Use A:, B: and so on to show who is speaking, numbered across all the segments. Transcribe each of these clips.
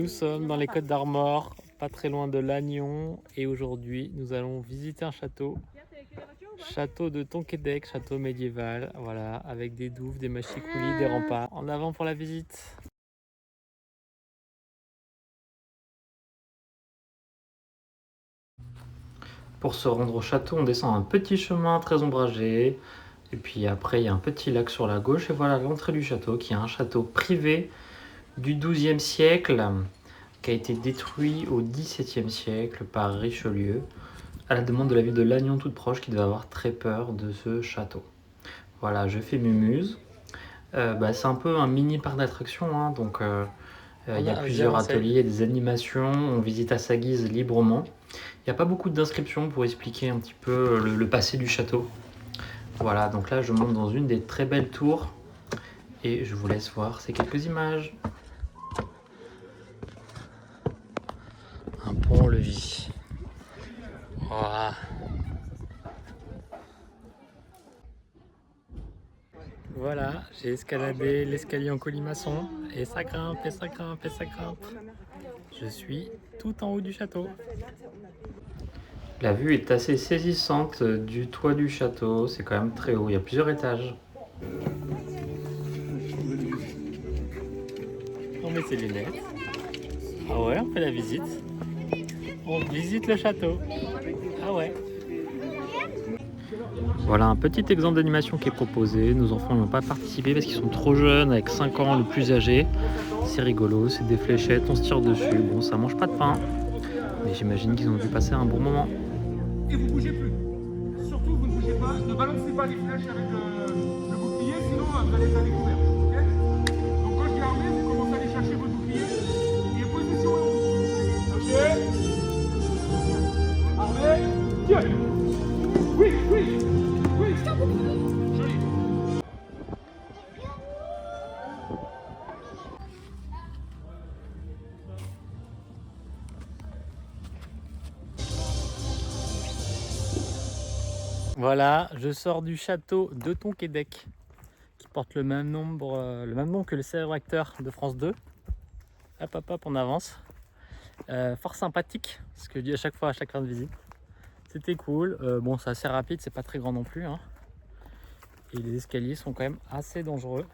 A: Nous sommes dans les Côtes d'Armor, pas très loin de Lannion, et aujourd'hui nous allons visiter un château. Château de Tonquédec, château médiéval, voilà, avec des douves, des mâchicoulis, des remparts. En avant pour la visite. Pour se rendre au château, on descend un petit chemin très ombragé, et puis après il y a un petit lac sur la gauche, et voilà l'entrée du château, qui est un château privé du XIIe siècle, qui a été détruit au XVIIe siècle par Richelieu, à la demande de la ville de Lannion toute proche, qui devait avoir très peur de ce château. Voilà, je fais Mumuse. C'est un peu un mini parc d'attractions, hein, donc il y a plusieurs ateliers, des animations, on visite à sa guise librement. Il n'y a pas beaucoup d'inscriptions pour expliquer un petit peu le passé du château. Voilà, donc là je monte dans une des très belles tours et je vous laisse voir ces quelques images. Un pont-levis. Voilà. Voilà, j'ai escaladé l'escalier en colimaçon et ça grimpe et ça grimpe et ça grimpe. Je suis tout en haut du château. La vue est assez saisissante du toit du château, c'est quand même très haut, il y a plusieurs étages. On met ses lunettes. Ah ouais, on fait la visite. On visite le château. Ah ouais. Voilà un petit exemple d'animation qui est proposé. Nos enfants n'ont pas participé parce qu'ils sont trop jeunes, avec 5 ans le plus âgé. C'est rigolo, c'est des fléchettes, on se tire dessus. Bon, ça mange pas de pain, mais j'imagine qu'ils ont dû passer un bon moment.
B: Et vous bougez plus. Surtout, vous ne bougez pas. Ne balancez pas les flèches avec le bouclier, sinon vous allez être à découvert. Okay, donc quand je dis armé, vous commencez à aller chercher votre bouclier. Et position. Ok. Armé. Tiens. Oui, oui. Oui. Joli.
A: Voilà, je sors du château de Tonquédec, qui porte le même nom que le célèbre acteur de France 2. Hop, hop, hop, on avance. Fort sympathique, ce que je dis à chaque fois, à chaque fin de visite. C'était cool. Bon, c'est assez rapide, c'est pas très grand non plus, hein. Et les escaliers sont quand même assez dangereux.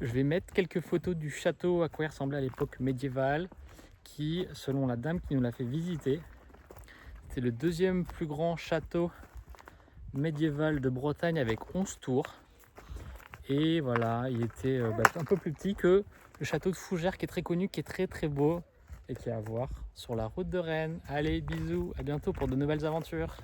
A: Je vais mettre quelques photos du château, à quoi il ressemblait à l'époque médiévale, qui, selon la dame qui nous l'a fait visiter, c'est le deuxième plus grand château médiéval de Bretagne avec 11 tours. Et voilà, il était un peu plus petit que le château de Fougères qui est très connu, qui est très très beau et qui est à voir sur la route de Rennes. Allez, bisous, à bientôt pour de nouvelles aventures.